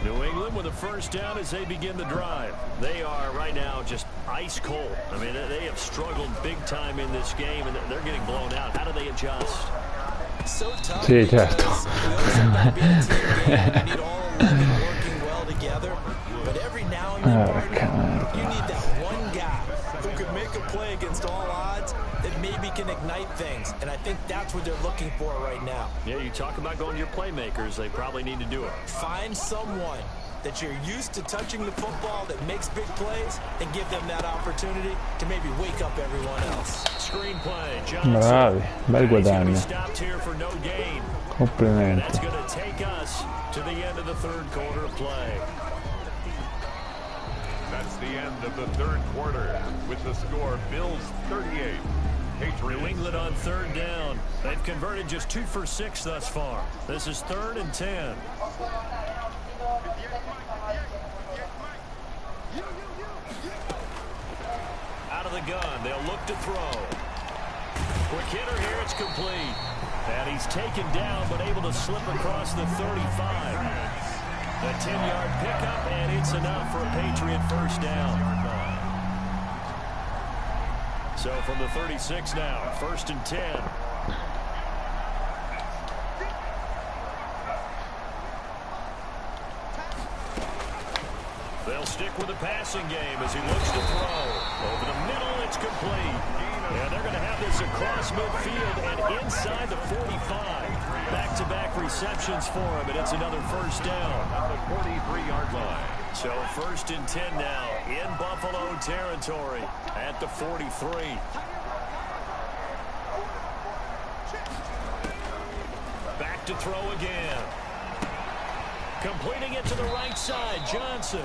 New England with a first down as they begin the drive. They are right now just ice cold. I mean, they have struggled big time in this game, and they're getting blown out. How do they adjust? So tough. Sì, certo. Need all 11 working well together, but every now and then you need that one guy who could make a play against all odds that maybe can ignite things, and I think that's what they're looking for right now. Yeah, you talk about going to your playmakers. They probably need to do it. Find someone that you're used to touching the football that makes big plays and give them that opportunity to maybe wake up everyone else. Screenplay, Johnson. Bravi, bel guadagno. Stopped here for no gain. Complimenti. That's going to take us to the end of the third quarter of play. That's the end of the third quarter with the score Bills 38. New England on third down. They've converted just 2 for 6 thus far. This is 3rd and 10. Out of the gun, they'll look to throw. Quick hitter here, it's complete. And he's taken down, but able to slip across the 35. A 10-yard pickup, and it's enough for a Patriot first down. So from the 36 now, 1st and 10. They'll stick with the passing game as he looks to throw. Over the middle, it's complete. And they're going to have this across midfield and inside the 45. Back-to-back receptions for him, and it's another first down. At the 43-yard line. So 1st and 10 now in Buffalo territory at the 43. Back to throw again. Completing it to the right side, Johnson.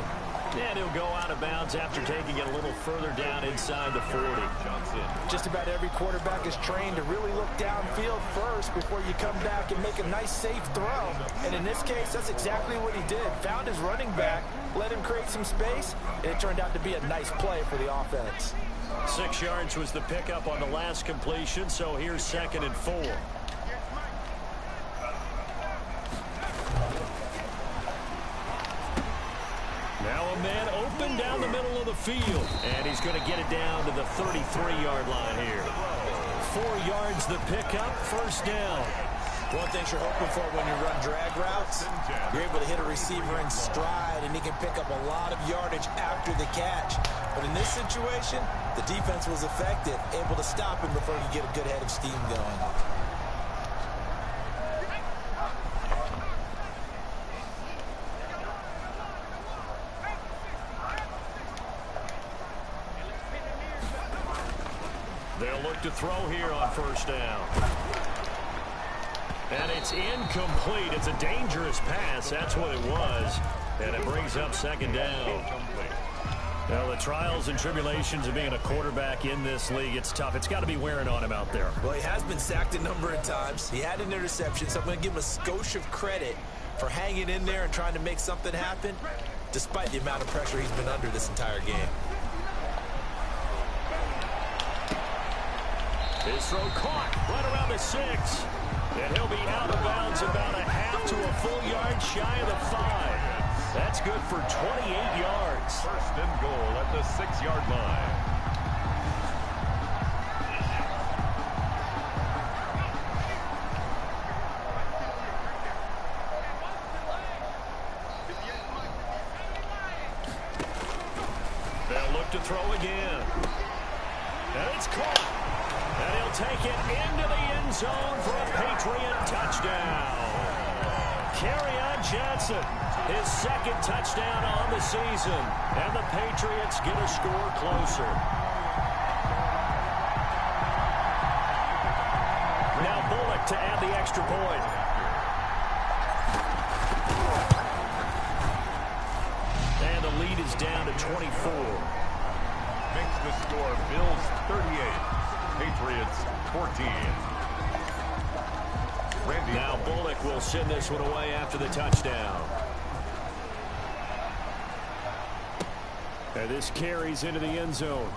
And he'll go out of bounds after taking it a little further down inside the 40. Johnson. Just about every quarterback is trained to really look downfield first before you come back and make a nice, safe throw. And in this case, that's exactly what he did. Found his running back, let him create some space, and it turned out to be a nice play for the offense. 6 yards was the pickup on the last completion, so here's 2nd and 4. Now a man open down the middle of the field. And he's going to get it down to the 33-yard line here. 4 yards the pickup, first down. One thing you're hoping for when you run drag routes, you're able to hit a receiver in stride, and he can pick up a lot of yardage after the catch. But in this situation, the defense was effective, able to stop him before he get a good head of steam going. They'll look to throw here on first down. And it's incomplete. It's a dangerous pass. That's what it was. And it brings up 2nd down. Now, the trials and tribulations of being a quarterback in this league, it's tough. It's got to be wearing on him out there. Well, he has been sacked a number of times. He had an interception, so I'm going to give him a skosh of credit for hanging in there and trying to make something happen, despite the amount of pressure he's been under this entire game. His throw caught right around the 6. And he'll be out of bounds about a half to a full yard shy of the 5. That's good for 28 yards. 1st and goal at the 6-yard line. They'll look to throw again. And it's caught. And he'll take it into the end zone for a Patriot touchdown. Kerryon Johnson, his second touchdown on the season. And the Patriots get a score closer. Now Bullock to add the extra point. And the lead is down to 24. Makes the score Bills 38, Patriots 14. Now Bullock will send this one away after the touchdown. And this carries into the end zone.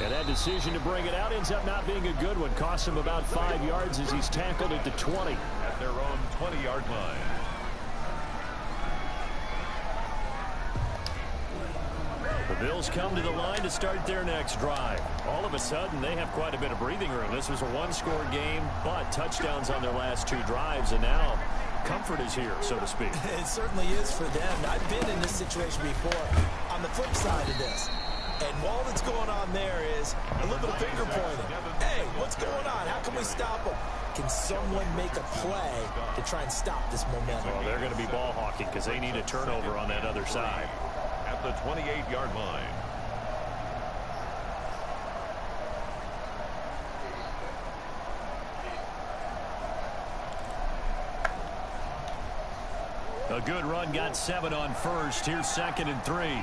And that decision to bring it out ends up not being a good one. Costs him about 5 yards as he's tackled at the 20. At their own 20-yard line. The Bills come to the line to start their next drive. All of a sudden, they have quite a bit of breathing room. This was a one-score game, but touchdowns on their last 2 drives, and now comfort is here, so to speak. It certainly is for them. I've been in this situation before on the flip side of this. And all that's going on there is a little bit of finger pointing. Hey, what's going on? How can we stop them? Can someone make a play to try and stop this momentum? Well, they're going to be ball hawking because they need a turnover on that other side. At the 28-yard line. A good run, got 7 on first. Here's 2nd and 3.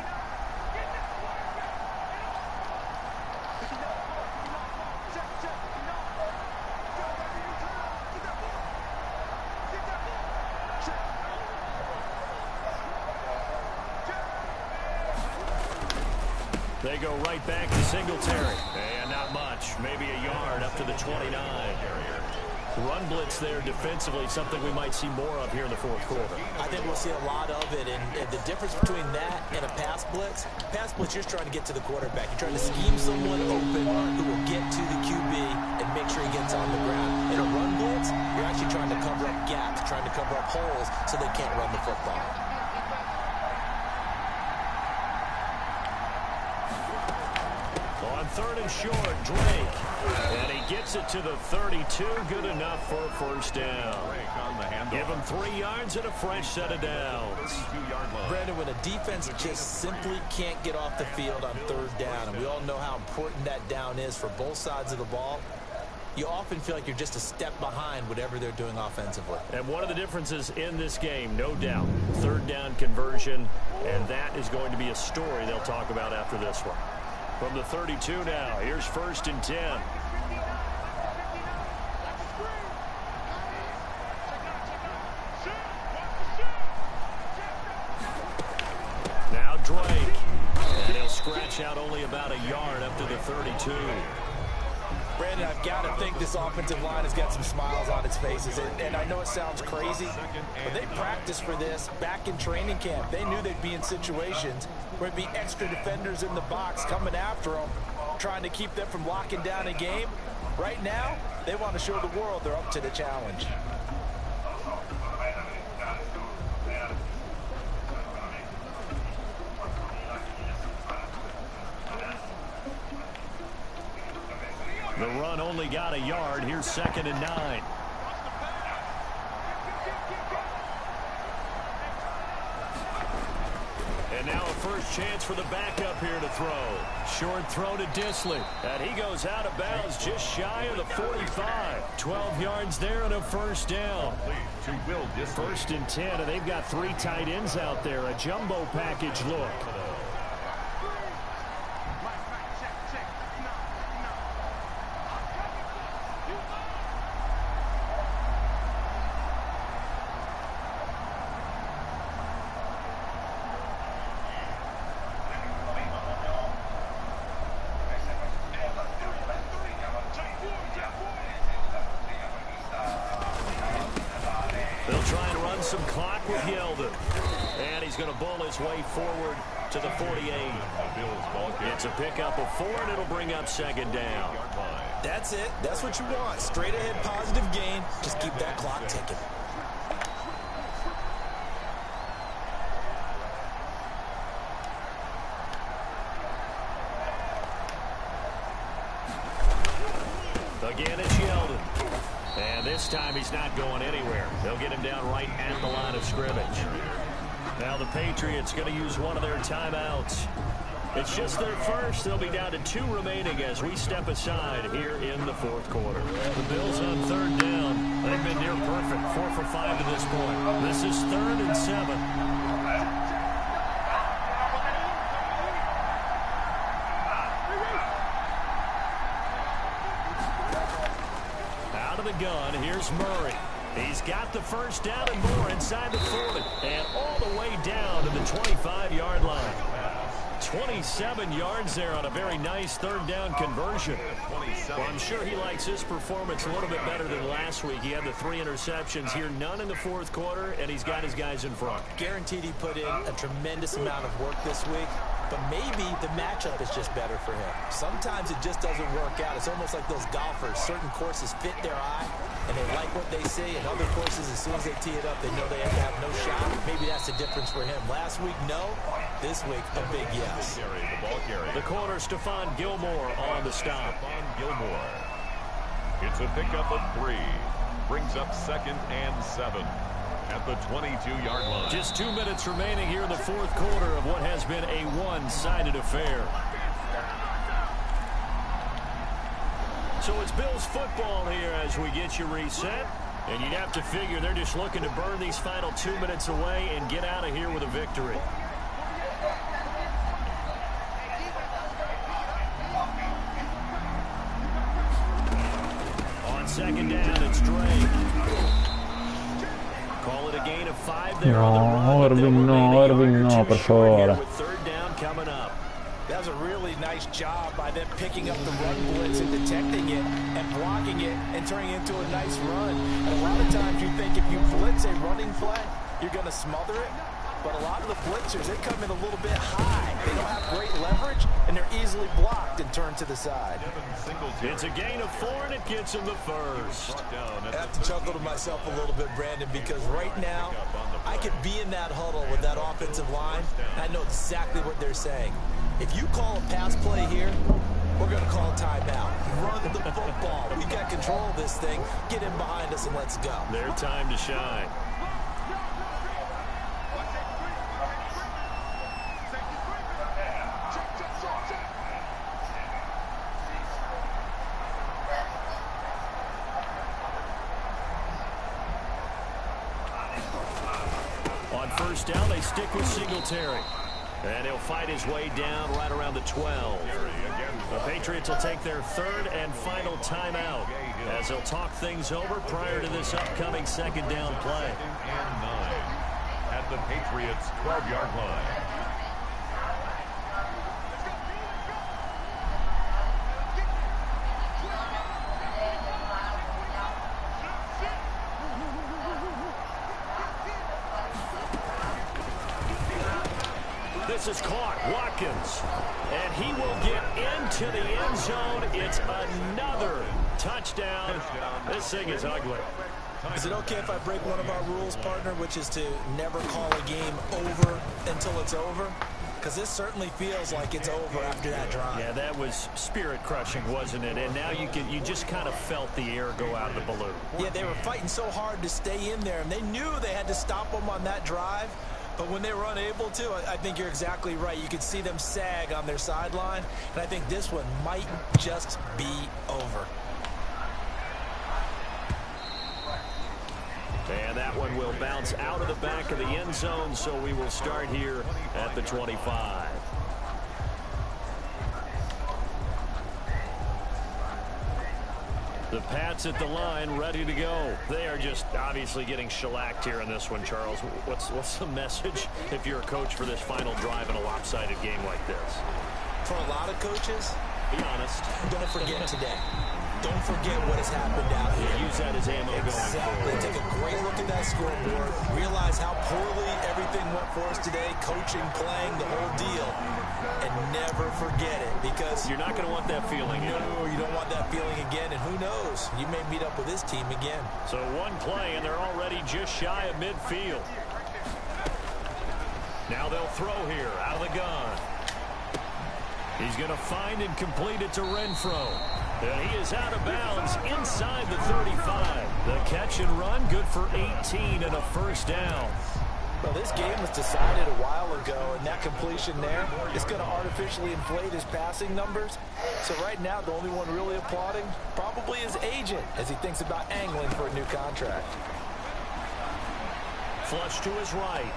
They go right back to Singletary. And not much. Maybe a yard up to the 29. Run blitz there defensively, something we might see more of here in the fourth quarter. I think we'll see a lot of it, and the difference between that and a pass blitz, you're just trying to get to the quarterback. You're trying to scheme someone open who will get to the QB and make sure he gets on the ground. In a run blitz, you're actually trying to cover up gaps, trying to cover up holes so they can't run the football. On 3rd and short, Drake. And he gets it to the 32. Good enough for a first down. Give him 3 yards and a fresh set of downs. Brandon, when a defense just simply can't get off the field on 3rd down, and we all know how important that down is for both sides of the ball, you often feel like you're just a step behind whatever they're doing offensively. And one of the differences in this game, no doubt, 3rd down conversion, and that is going to be a story they'll talk about after this one. From the 32 now, here's 1st and 10. Now Drake. And he'll scratch out only about a yard up to the 32. Brandon, I've got to think this offensive line has got some smiles on its faces. And I know it sounds crazy, but they practiced for this back in training camp. They knew they'd be in situations where there'd be extra defenders in the box coming after them, trying to keep them from locking down a game. Right now, they want to show the world they're up to the challenge. The run only got a yard. Here's 2nd and 9. And now a first chance for the backup here to throw. Short throw to Disley. And he goes out of bounds just shy of the 45. 12 yards there and a first down. 1st and 10, and they've got 3 tight ends out there. A jumbo package look. Some clock with Yeldon. And he's going to bowl his way forward to the 48. It's a pickup of 4, and it'll bring up 2nd down. That's it. That's what you want. Straight ahead positive gain. Just keep that clock ticking. Again, it's Yeldon. And And this time he's not going anywhere. They'll get him down right at the line of scrimmage. Now the Patriots going to use one of their timeouts. It's just their first. They'll be down to 2 remaining as we step aside here in the fourth quarter. The Bills on third down. They've been near perfect. 4 for 5 to this point. This is 3rd and 7. Out of the gun, here's Murray. He's got the first down and more inside the 40. And all the way down to the 25-yard line. 27 yards there on a very nice third down conversion. Well, I'm sure he likes his performance a little bit better than last week. He had the 3 interceptions here, none in the fourth quarter, and he's got his guys in front. Guaranteed he put in a tremendous amount of work this week, but maybe the matchup is just better for him. Sometimes it just doesn't work out. It's almost like those golfers. Certain courses fit their eye, and they like what they see, and other courses, as soon as they tee it up, they know they have no shot. Maybe that's the difference for him. Last week, no. This week, a big yes. The corner, Stephon Gilmore on the stop. Gilmore. It's a pickup of 3. Brings up 2nd and 7 at the 22-yard line. Just 2 minutes remaining here in the fourth quarter of what has been a one-sided affair. So it's Bills football here as we get you reset. And you'd have to figure they're just looking to burn these final 2 minutes away and get out of here with a victory. On second down, it's Drake. Call it a gain of 5 there on the run. Irving, no, per favore. With third down coming up. That was a really nice job by them picking up the run blitz and detecting it and blocking it and turning it into a nice run. And a lot of times you think if you blitz a running play, you're going to smother it. But a lot of the blitzers, they come in a little bit high. They don't have great leverage, and they're easily blocked and turned to the side. It's a gain of 4, and it gets him the first. I have to chuckle to myself a little bit, Brandon, because right now I could be in that huddle with that offensive line, and I know exactly what they're saying. If you call a pass play here, we're going to call a timeout. Run the football. We've got control of this thing. Get in behind us and let's go. Their time to shine. On first down, they stick with Singletary. And he'll fight his way down right around the 12. The Patriots will take their 3rd and final timeout as they'll talk things over prior to this upcoming second down play. 2nd and 9 at the Patriots' 12-yard line. This is caught. Watkins. And he will get into the end zone. It's another touchdown. This thing is ugly. Is it okay if I break one of our rules, partner, which is to never call a game over until it's over? Because this certainly feels like it's over after that drive. Yeah, that was spirit-crushing, wasn't it? And now you just kind of felt the air go out of the balloon. Yeah, they were fighting so hard to stay in there, and they knew they had to stop them on that drive. But when they were unable to, I think you're exactly right. You could see them sag on their sideline, and I think this one might just be over. And that one will bounce out of the back of the end zone, so we will start here at the 25. The Pats at the line, ready to go. They are just obviously getting shellacked here in this one, Charles. What's the message if you're a coach for this final drive in a lopsided game like this? For a lot of coaches, be honest. Don't forget today. Don't forget what has happened out here. Yeah, use that as ammo going forward. Take a great look at that scoreboard. Realize how poorly everything went for us today. Coaching, playing, the whole deal. And never forget it, because you're not going to want that feeling. No, you don't want that feeling again. And who knows? You may meet up with this team again. So one play, and they're already just shy of midfield. Now they'll throw here out of the gun. He's going to find and complete it to Renfro. And he is out of bounds inside the 35. The catch and run, good for 18 and a first down. Well, this game was decided a while ago, and that completion there is going to artificially inflate his passing numbers. So right now, the only one really applauding probably his agent as he thinks about angling for a new contract. Flush to his right.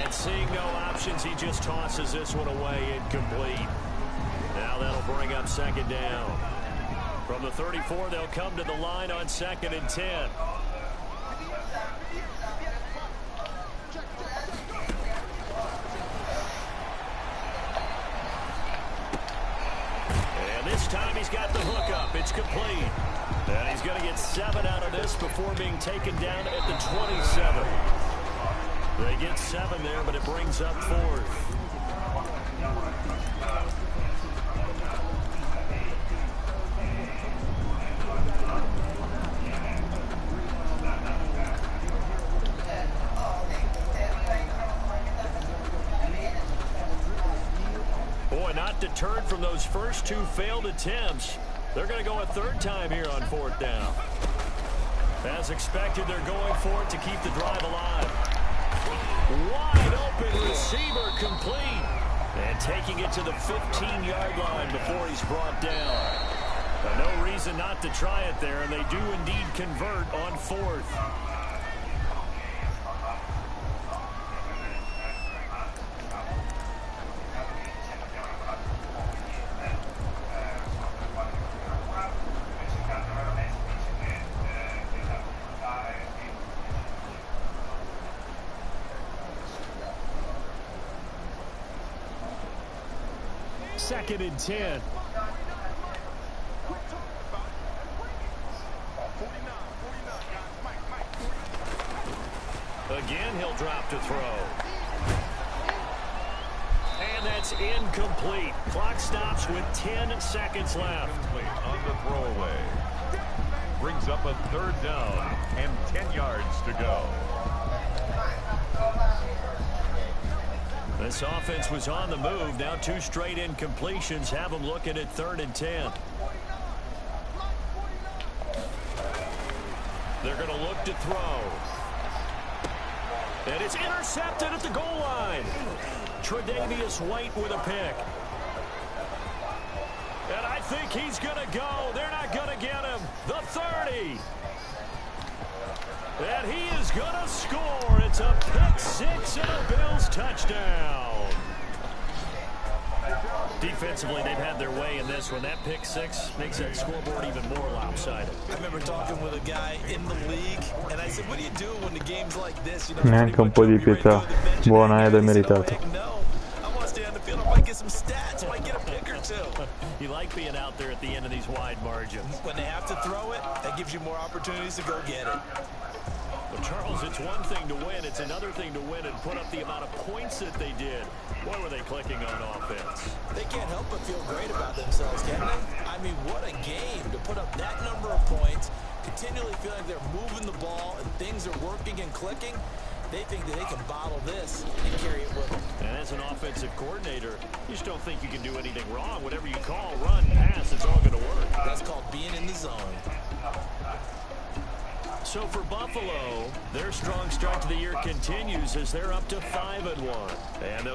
And seeing no options, he just tosses this one away, incomplete. Now that'll bring up second down. From the 34, they'll come to the line on 2nd and 10. This time he's got the hook up. It's complete. And he's going to get 7 out of this before being taken down at the 27. They get 7 there, but it brings up 4th. Boy, not deterred from those first 2 failed attempts. They're going to go a 3rd time here on 4th down. As expected, they're going for it to keep the drive alive. Wide open receiver complete. And taking it to the 15-yard line before he's brought down. No reason not to try it there, and they do indeed convert on 4th. Second and 10. Again, he'll drop to throw. And that's incomplete. Clock stops with 10 seconds left. On the throwaway. Brings up a 3rd down and 10 yards to go. This offense was on the move. Now 2 straight incompletions have them looking at 3rd and 10. They're going to look to throw. And it's intercepted at the goal line. Tre'Davious White with a pick. And I think he's going to go. They're not going to get him. The 30. And he is going to score. It's a pick 6 and a Bills touchdown. Defensively, they've had their way in this one. That pick 6 makes that scoreboard even more lopsided. I remember talking with a guy in the league, and I said, what do you do when the game's like this? You know, neanche un po' di pietà. Buona ed è meritato. Some stats, might get a pick or 2. You like being out there at the end of these wide margins. When they have to throw it, that gives you more opportunities to go get it. Well, Charles, it's one thing to win. It's another thing to win and put up the amount of points that they did. Boy, were they clicking on offense. They can't help but feel great about themselves, can they? I mean, what a game to put up that number of points, continually feel like they're moving the ball and things are working and clicking. They think that they can bottle this and carry it with them. And as an offensive coordinator, you just don't think you can do anything wrong. Whatever you call, run, pass, it's all going to work. That's called being in the zone. So for Buffalo, their strong start to the year continues as they're up to 5-1. And